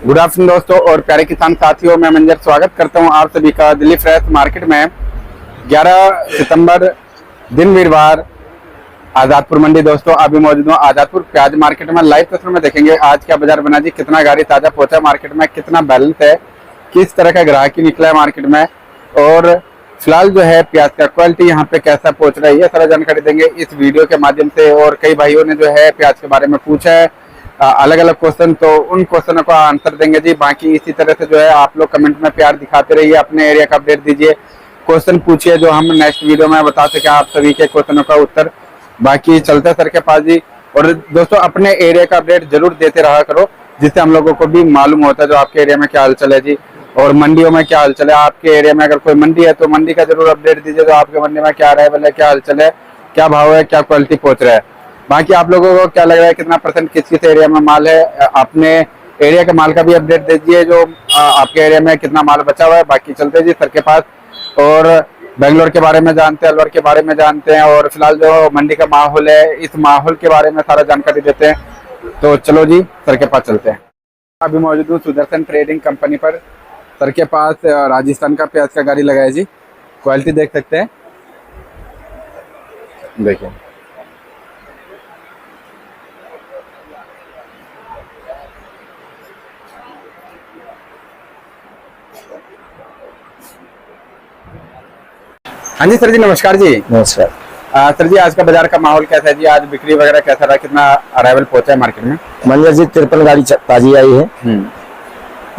Good afternoon दोस्तों और प्यारे किसान साथियों, मैं मंजर स्वागत करता हूं आप सभी का दिल्ली फ्रेश मार्केट में। 11 सितंबर दिन वीरवार, आजादपुर मंडी। दोस्तों अभी मौजूद हूं आजादपुर प्याज मार्केट में। लाइव तस्वीर में देखेंगे आज क्या बाजार बना जी, कितना गाड़ी ताजा पहुंचा है मार्केट में, कितना बैलेंस है, किस तरह का ग्राहकी निकला है मार्केट में, और फिलहाल जो है प्याज का क्वालिटी यहाँ पे कैसा पहुंच रहा है, ये सारा जानकारी देंगे इस वीडियो के माध्यम से। और कई भाइयों ने जो है प्याज के बारे में पूछा है अलग अलग क्वेश्चन, तो उन क्वेश्चनों का आंसर देंगे जी। बाकी इसी तरह से जो है आप लोग कमेंट में प्यार दिखाते रहिए, अपने एरिया का अपडेट दीजिए, क्वेश्चन पूछिए जो हम नेक्स्ट वीडियो में बता सके आप सभी के क्वेश्चनों का उत्तर। बाकी चलते सर के पास जी। और दोस्तों अपने एरिया का अपडेट जरूर देते रहा करो, जिससे हम लोगों को भी मालूम होता है जो आपके एरिया में क्या हालचाल है जी, और मंडियों में क्या हालचाल है। आपके एरिया में अगर कोई मंडी है तो मंडी का जरूर अपडेट दीजिए, जो आपके मंडी में क्या अराइवल है, क्या हालचाल है, क्या भाव है, क्या क्वालिटी पहुंच रहा है। बाकी आप लोगों को क्या लग रहा है कितना परसेंट किस किस एरिया में माल है, अपने एरिया के माल का भी अपडेट दीजिए, जो आपके एरिया में कितना माल बचा हुआ है। बाकी चलते जी सर के पास और बेंगलोर के बारे में जानते हैं, अलवर के बारे में जानते हैं, और फिलहाल जो मंडी का माहौल है इस माहौल के बारे में सारा जानकारी देते हैं। तो चलो जी सर के पास चलते हैं। अभी मौजूद हूँ सुदर्शन ट्रेडिंग कंपनी पर। सर के पास राजस्थान का प्याज का गाड़ी लगा है जी, क्वालिटी देख सकते हैं, देखिए हाँ जी सर जी, नमस्कार जी। नमस्कार सर जी, आज का बाजार का माहौल कैसा है जी, आज बिक्री वगैरह कैसा रहा, कितना अराइवल पहुंचा है मार्केट में? मंजर जी 53 गाड़ी ताजी आई है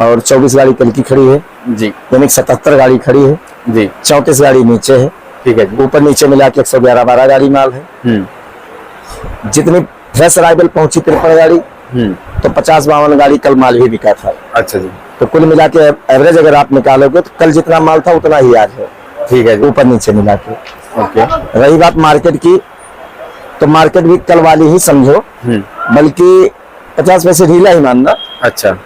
और 24 गाड़ी कल की खड़ी है जी, यानी 77 गाड़ी खड़ी है जी, 34 गाड़ी नीचे है। ठीक है जी। ऊपर नीचे मिला के 111-12 गाड़ी माल है। जितनी फ्रेश अराइवल पहुंची 53 गाड़ी, तो 50-52 गाड़ी कल माल भी बिका था। अच्छा जी। तो कुल मिला के एवरेज अगर आप निकालोगे तो कल जितना माल था उतना ही आज है। ठीक है जी, ऊपर नीचे मिला के। ओके। रही बात मार्केट की, तो मार्केट भी कल वाली ही समझो, बल्कि 50 पैसे ढीला ही मानना। अच्छा,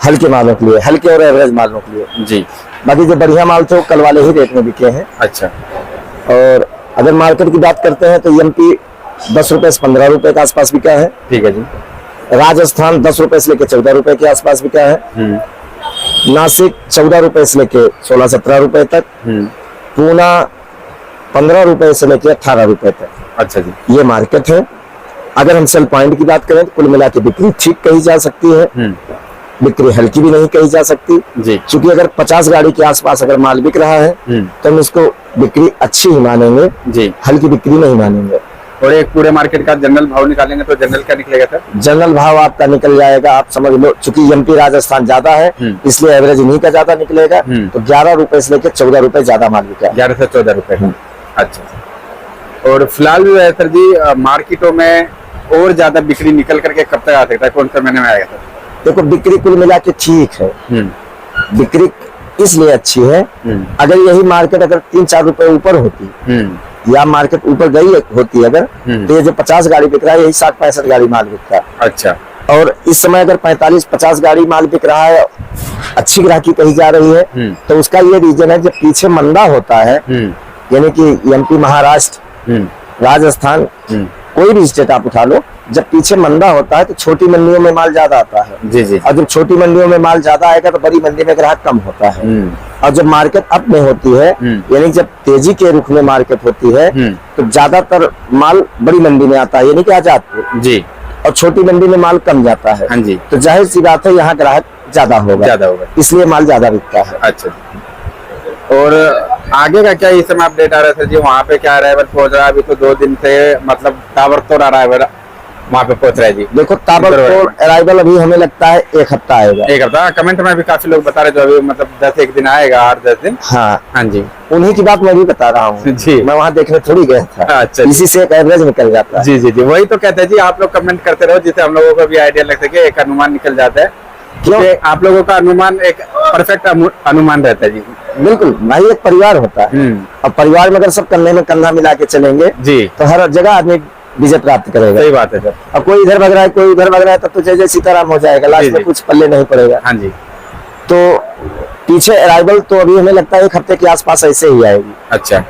हल्के मालों के लिए, हल्के और एवरेज मालों के लिए जी। बाकी जो बढ़िया माल थे वो कल वाले ही रेट में बिके हैं। अच्छा, और अगर मार्केट की बात करते हैं तो एमपी 10 रुपए से 15 रुपए के आसपास बिका है। ठीक है जी। राजस्थान 10 रुपए से लेकर 14 रुपए के आसपास बिका है। नासिक 14 रुपए से लेकर 16-17 रुपए तक। पूना 15 रुपए से लेकर 18 रुपए तक। अच्छा जी, ये मार्केट है। अगर हम सेल पॉइंट की बात करें तो कुल मिला के बिक्री ठीक कही जा सकती है, बिक्री हल्की भी नहीं कही जा सकती जी। क्योंकि अगर 50 गाड़ी के आसपास अगर माल बिक रहा है तो हम इसको बिक्री अच्छी ही मानेंगे जी, हल्की बिक्री नहीं मानेंगे। और एक पूरे मार्केट का जनरल भाव निकालेंगे तो जनरल क्या निकलेगा सर? जनरल भाव आपका निकल जाएगा, आप समझ लो, चूंकि एमपी राजस्थान ज्यादा है इसलिए एवरेज इन्हीं का ज्यादा निकलेगा। तो 11 रुपए से लेकर 14 रुपए ज्यादा माल बिका, 11 से 14 रुपए। अच्छा, और फिलहाल जो है सर जी मार्केटों में और ज्यादा बिक्री निकल करके कब तक आ सकता है, कौन से महीने में आएगा सर? देखो बिक्री कुल मिला के ठीक है। बिक्री इसलिए अच्छी है, अगर यही मार्केट अगर 3-4 रुपए ऊपर होती या मार्केट ऊपर गई होती अगर, तो ये जो 50 गाड़ी बिक रहा है यही 60-65 गाड़ी माल बिकता है। अच्छा, और इस समय अगर 45-50 गाड़ी माल बिक रहा है, अच्छी ग्राहकी कही जा रही है, तो उसका ये रीजन है जब पीछे मंदा होता है, यानी कि एमपी, महाराष्ट्र, राजस्थान, कोई भी स्टेट आप उठा लो, जब पीछे मंदा होता है तो छोटी मंडियों में माल ज्यादा आता है जी जी। और जब छोटी मंडियों में माल ज्यादा आएगा तो बड़ी मंडी में ग्राहक कम होता है। और जब मार्केट अप में होती है, यानी जब तेजी के रुख में मार्केट होती है, तो ज्यादातर माल बड़ी मंडी में आता है, यानी कि आजादपुर जी, और छोटी मंडी में माल कम जाता है। हाँ जी। तो जाहिर सी बात है यहाँ ग्राहक ज्यादा होगा, इसलिए माल ज्यादा बिकता है। अच्छा, और आगे का क्या इस समय अपडेट आ रहा है सर जी, वहाँ पे क्या अराइवल पहुंच रहा है? अभी तो 2 दिन से मतलब ताबड़तोड़ अराइवल वहाँ पे पहुंच रहा है जी। देखो ताबड़तोड़ अराइवल अभी हमें लगता है 1 हफ्ता आएगा। 1 हफ्ता? कमेंट में भी काफी लोग बता रहे जो अभी मतलब 10-1 दिन आएगा, 8-10 दिन। हाँ हाँ जी, उन्हीं की बात मैं भी बता रहा हूँ जी, मैं वहाँ देखने थोड़ी गया था। अच्छा, इसी से एक एवरेज निकल जाता है। जी जी जी, वही तो कहते हैं जी, आप लोग कमेंट करते रहो जिससे हम लोगों को भी आइडिया लग सके, एक अनुमान निकल जाता है। क्योंकि आप लोगों का अनुमान एक परफेक्ट अनुमान रहता है जी। बिल्कुल, भाई एक परिवार होता है, और परिवार में अगर सब कंधे में कंधा मिला के चलेंगे जी, तो हर जगह आदमी विजय प्राप्त करेगा। सही बात है सर। अब कोई इधर भग रहा है, कोई उधर भग रहा है, तब तो जय सीताराम हो जाएगा, लास्ट में कुछ पल्ले नहीं पड़ेगा। हाँ जी। तो पीछे अराइवल तो अभी हमें लगता है 1 हफ्ते के आसपास ऐसे ही आएगी। अच्छा,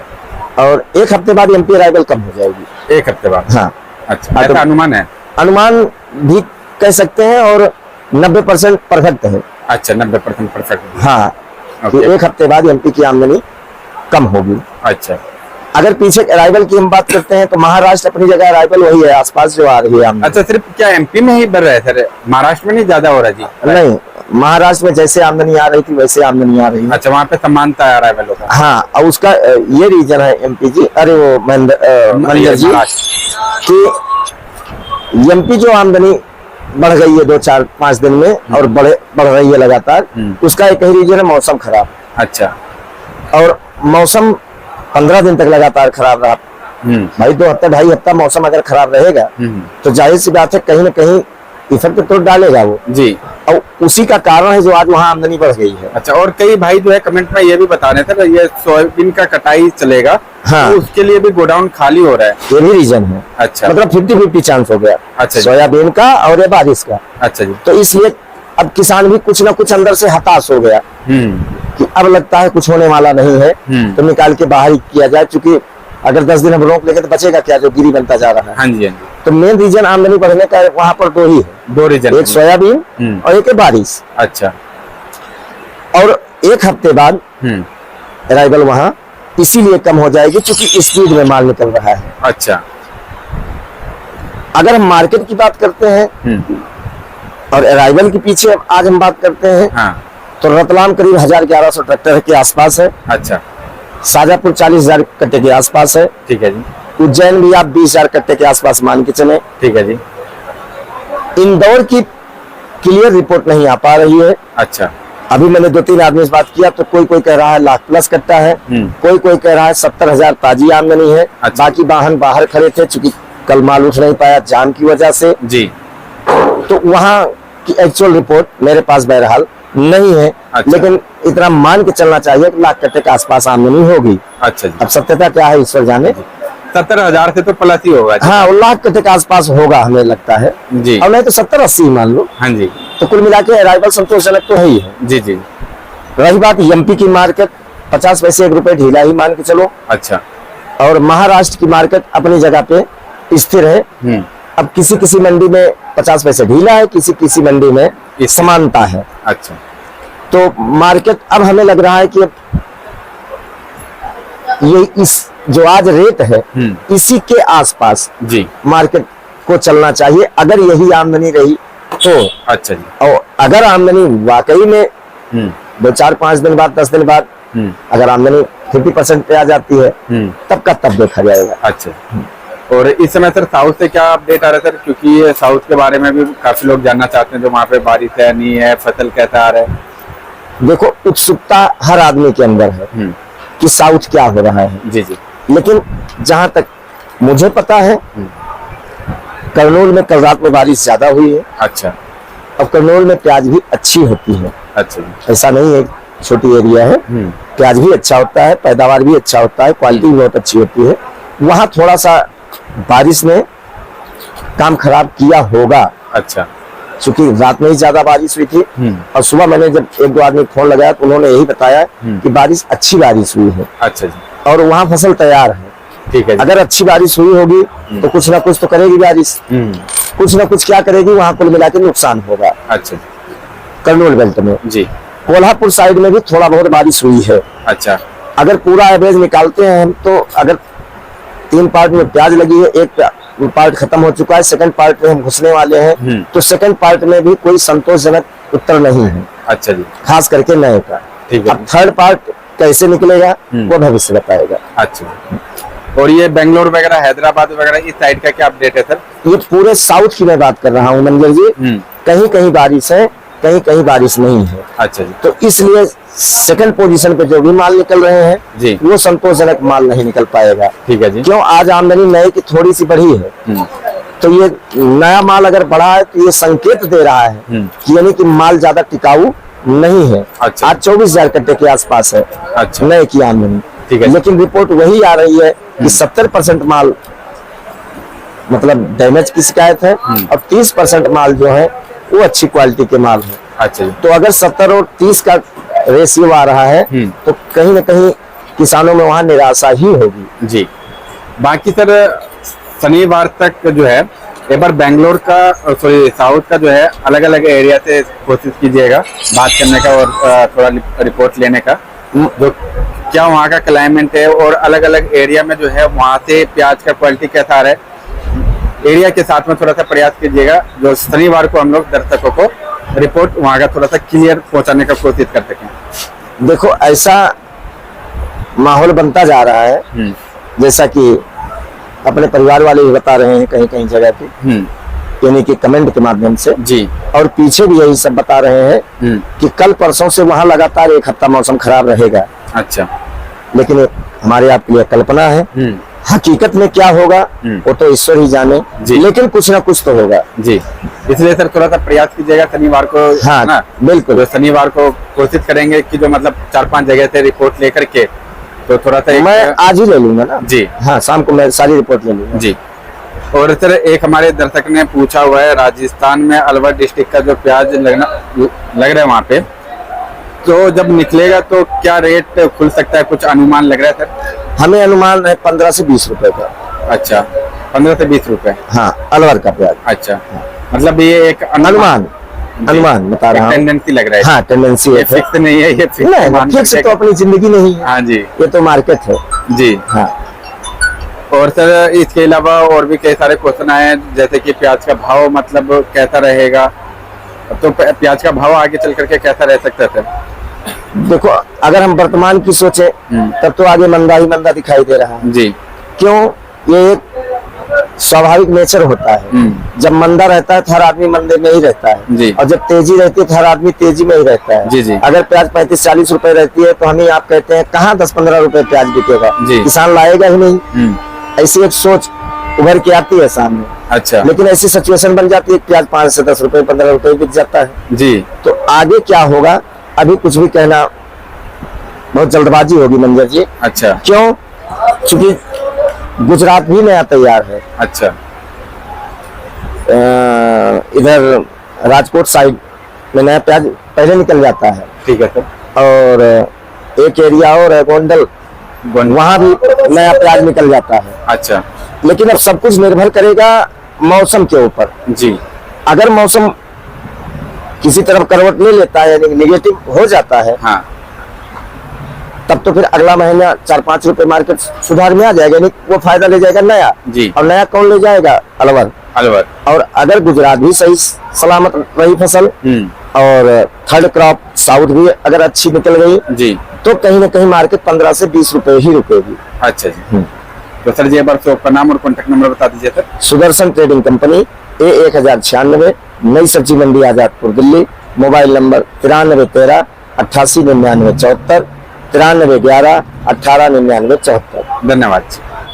और 1 हफ्ते बाद एमपी अराइवल कम हो जाएगी। 1 हफ्ते बाद? हाँ। अच्छा, ऐसा अनुमान है? अनुमान भी कह सकते हैं, और 90% परफेक्ट है। अच्छा, 90% परफेक्ट। हाँ, कि ओके। एक हफ्ते बाद एमपी की आमदनी कम होगी। अच्छा। अगर पीछे अराइवल की हम बात करते हैं तो महाराष्ट्र अपनी जगह, अराइवल वही है, आसपास जो आ रही है आमदनी। अच्छा, सिर्फ क्या एमपी में ही बढ़ रहा है सर, महाराष्ट्र में नहीं ज्यादा हो रहा जी? नहीं, महाराष्ट्र में जैसे आमदनी आ रही थी वैसे आमदनी आ रही है। अच्छा, वहाँ पे समानता है अराइवल का। हाँ, और उसका ये रीजन है एमपी जी, अरे वो मंजर जी, कि एमपी जो आमदनी बढ़ गई है 2-4-5 दिन में और बढ़ रही है लगातार, उसका एक ही रीजन है मौसम खराब। अच्छा। और मौसम 15 दिन तक लगातार खराब रहा। भाई 2 हफ्ता 2.5 हफ्ता मौसम अगर खराब रहेगा तो जाहिर सी बात है कहीं ना कहीं इफेक्ट तो डालेगा वो जी। और उसी का कारण है जो आज वहाँ आमदनी बढ़ गई है। अच्छा, और कई भाई जो है कमेंट में ये भी बता रहे थे ये सोयाबीन का कटाई चलेगा, हाँ, तो उसके लिए भी गोडाउन खाली हो रहा है। ये भी रीजन है। अच्छा, मतलब 50-50 चांस हो गया। अच्छा जी। सोयाबीन का और ये बारिश का। अच्छा जी। तो इसलिए अब किसान भी कुछ ना कुछ अंदर से हताश हो गया कि अब लगता है कुछ होने वाला नहीं है, तो निकाल के बाहर ही किया जाए, क्योंकि अगर 10 दिन हम रोक लेंगे तो बचेगा क्या जो गिरी बनता जा रहा है। हाँ जी, हाँ जी। तो मेन रीजन आमदनी बढ़ने का वहां पर 2 ही है, 2 रीजन, एक सोयाबीन और एक है बारिश। अच्छा। और एक हफ्ते बाद अराइवल वहां इसीलिए कम हो जाएगी क्योंकि स्पीड में माल निकल रहा है। अच्छा। अगर हम मार्केट की बात करते हैं और अराइवल के पीछे आज हम बात करते हैं, हाँ। तो रतलाम करीब 1000-1100 ट्रैक्टर के आसपास है। अच्छा। शाजापुर 40,000 कट्टे के आसपास है। ठीक है जी। उज्जैन भी आप 20,000 कट्टे के आसपास मान के चले। ठीक है जी। इंदौर की क्लियर रिपोर्ट नहीं आ पा रही है। अच्छा। अभी मैंने 2-3 आदमी से बात किया तो कोई कह रहा है लाख प्लस कट्टा है, कोई कह रहा है 70,000 ताजी आमदनी है। अच्छा। बाकी वाहन बाहर खड़े थे चूंकि कल माल उठ नहीं पाया जाम की वजह से जी। तो वहाँ की एक्चुअल रिपोर्ट मेरे पास बहरहाल नहीं है। अच्छा। लेकिन इतना मान के चलना चाहिए कि लाख कट्टे के आसपास आमदनी होगी। अच्छा जी। अब सत्यता क्या है ईश्वर जाने। 70,000 से तो प्लस ही होगा जी। हाँ, वो लाख कट्टे के आसपास होगा हमें लगता है जी। और नहीं तो 70-80 मान लो। हाँ जी। तो कुल मिला के अराइवल संतोषजनक तो है ही है। जी जी। रही बात एमपी की मार्केट 50 पैसे 1 रुपए ढीला ही मान के चलो। अच्छा। और महाराष्ट्र की मार्केट अपनी जगह पे स्थिर है। अब किसी मंडी में 50 पैसे ढीला है, किसी मंडी में समानता है। अच्छा। तो मार्केट अब हमें लग रहा है कि ये इस जो आज रेट है इसी के आसपास जी मार्केट को चलना चाहिए अगर यही आमदनी रही तो। अच्छा जी। और अगर आमदनी वाकई में 2-4-5 दिन बाद 10 दिन बाद अगर आमदनी 50% पे आ जाती है तब का तब देखा जाएगा। अच्छा। और इस समय सर साउथ से क्या अपडेट आ रहा है सर, क्योंकि साउथ के बारे में भी काफी लोग जानना चाहते हैं, जो वहाँ पे बारिश है नहीं है, फसल कैसा आ रहा है? देखो, उत्सुकता हर आदमी के अंदर है कि साउथ क्या हो रहा है। जी जी। लेकिन जहां तक मुझे पता है करनूल में कल रात में बारिश ज्यादा हुई है। अच्छा। अब करनूल में प्याज भी अच्छी होती है। अच्छा। ऐसा नहीं है, छोटी एरिया है, प्याज भी अच्छा होता है, पैदावार भी अच्छा होता है, क्वालिटी भी बहुत अच्छी होती है। वहां थोड़ा सा बारिश ने काम खराब किया होगा। अच्छा। क्योंकि रात में ही ज्यादा बारिश हुई थी और सुबह मैंने जब 1-2 आदमी फोन लगाया तो उन्होंने यही बताया कि बारिश अच्छी बारिश हुई है। अच्छा जी। और वहाँ फसल तैयार है। ठीक है। अगर अच्छी बारिश हुई होगी तो कुछ ना कुछ तो करेगी बारिश, कुछ ना कुछ क्या करेगी, वहाँ कुल मिला के नुकसान होगा। अच्छा। करनूल बेल्ट में जी। कोल्हापुर साइड में भी थोड़ा बहुत बारिश हुई है। अच्छा। अगर पूरा एवरेज निकालते हैं हम तो अगर 3 पार्ट में प्याज लगी है, एक पार्ट खत्म हो चुका है, सेकंड पार्ट में हम घुसने वाले हैं, तो सेकंड पार्ट में भी कोई संतोषजनक उत्तर नहीं है। अच्छा जी। खास करके नए का। ठीक है। अब थर्ड पार्ट कैसे निकलेगा वो भविष्य बताएगा। अच्छा। और ये बेंगलोर वगैरह, हैदराबाद वगैरह इस साइड का क्या अपडेट है सर? ये पूरे साउथ की मैं बात कर रहा हूँ मंजर जी। कहीं कहीं बारिश है, कहीं कहीं बारिश नहीं है। अच्छा जी। तो इसलिए सेकंड पोजीशन पे जो भी माल निकल रहे हैं जी, वो संतोषजनक माल नहीं निकल पाएगा। ठीक है जी। क्यों? आज आमदनी नए की थोड़ी सी बढ़ी है तो ये नया माल अगर बढ़ा है तो ये संकेत दे रहा है कि यानी कि माल ज्यादा टिकाऊ नहीं है। अच्छा। आज 24,000 कट्टे के आसपास है अच्छा। नए की आमदनी। ठीक है। लेकिन रिपोर्ट वही आ रही है कि 70% माल मतलब डैमेज की शिकायत है और 30% माल जो है वो अच्छी क्वालिटी के माल है। अच्छा जी। तो अगर 70 और 30 का रेशियो आ रहा है तो कहीं ना कहीं किसानों में वहां निराशा ही होगी। जी। बाकी सर शनिवार तक जो है एक बार बेंगलोर का सॉरी साउथ का जो है अलग अलग एरिया से कोशिश कीजिएगा बात करने का और थोड़ा रिपोर्ट लेने का, जो क्या वहाँ का क्लाइमेट है और अलग अलग एरिया में जो है वहाँ से प्याज का क्वालिटी कैसा आ रहा है, एरिया के साथ में थोड़ा सा प्रयास कीजिएगा जो शनिवार को हम लोग दर्शकों को रिपोर्ट वहाँ का थोड़ा सा क्लियर पहुँचाने का कोशिश कर सकें। देखो ऐसा माहौल बनता जा रहा है जैसा कि अपने परिवार वाले भी बता रहे हैं कहीं कहीं जगह पे, यानी कि कमेंट के माध्यम से जी, और पीछे भी यही सब बता रहे हैं कि कल परसों से वहां लगातार एक हफ्ता मौसम खराब रहेगा। अच्छा, लेकिन एक हमारे आपके लिए कल्पना है, हकीकत में क्या होगा वो तो ईश्वर ही जाने, लेकिन कुछ ना कुछ तो होगा जी। इसलिए सर थोड़ा सा प्रयास कीजिएगा शनिवार को, हाँ ना बिल्कुल, तो शनिवार को कोशिश करेंगे कि जो मतलब 4-5 जगह से रिपोर्ट लेकर के तो थोड़ा सा मैं आज ही ले लूंगा ना जी, हाँ शाम को मैं सारी रिपोर्ट ले लूंगा जी। और सर एक हमारे दर्शक ने पूछा हुआ है राजस्थान में अलवर डिस्ट्रिक्ट का जो प्याज लग रहा है वहाँ पे, तो जब निकलेगा तो क्या रेट खुल सकता है, कुछ अनुमान लग रहा है सर? हमें अनुमान है 15 से 20 रुपए का। अच्छा, 15 से 20 रुपए, हाँ अलवर का प्याज। अच्छा, मतलब ये एक अनुमान बता रहा हूँ, टेंडेंसी लग रहा है। हाँ टेंडेंसी है, फिक्स नहीं है ये, फिक्स तो अपनी जिंदगी नहीं है। हाँ जी, ये तो मार्केट है जी। हाँ। और सर इसके अलावा और भी कई सारे क्वेश्चन आए हैं, जैसे कि प्याज का भाव मतलब कैसा रहेगा, तो प्याज का भाव आगे चल करके कैसा रह सकता है सर? देखो अगर हम वर्तमान की सोचे तब तो आगे मंदा ही मंदा दिखाई दे रहा है जी। क्यों? ये एक स्वाभाविक नेचर होता है, जब मंदा रहता है तो हर आदमी मंदे में ही रहता है जी, और जब तेजी रहती है तो हर आदमी तेजी में ही रहता है जी जी। अगर प्याज 35-40 रुपए रहती है तो हमें आप कहते हैं कहाँ 10-15 रुपए प्याज बिकेगा, किसान लाएगा ही नहीं, ऐसी एक सोच उभर के आती है सामने। अच्छा, लेकिन ऐसी सिचुएशन बन जाती है प्याज 5 से 10 रुपए 15 रुपए बिक जाता है जी। तो आगे क्या होगा अभी कुछ भी कहना बहुत जल्दबाजी होगी मंजर जी। अच्छा, क्यों? क्योंकि गुजरात भी नया तैयार है। अच्छा, इधर राजकोट साइड में नया प्याज पहले निकल जाता है, ठीक है सर। और एक एरिया और है गोंडल, वहां भी नया प्याज निकल जाता है। अच्छा, लेकिन अब सब कुछ निर्भर करेगा मौसम के ऊपर जी। अगर मौसम किसी तरफ करवट ले लेता है यानी नेगेटिव हो जाता है, हाँ, तब तो फिर अगला महीना 4-5 रुपए मार्केट सुधार में आ जाएगा, यानी वो फायदा ले जाएगा नया जी। और नया कौन ले जाएगा? अलवर। और अगर गुजरात भी सही सलामत रही फसल और थर्ड क्रॉप साउथ भी अगर अच्छी निकल गई जी, तो कहीं ना कहीं मार्केट 15 से 20 रुपए ही रुकेगी। अच्छा जी। तो सर जी एक बार शॉप का नाम और कॉन्टेक्ट नंबर बता दीजिए sir. Sudarshan trading company, A1096, नई सब्जी मंडी आजादपुर दिल्ली। Mobile number 9313 8899 74, 9311 1899 74। धन्यवाद।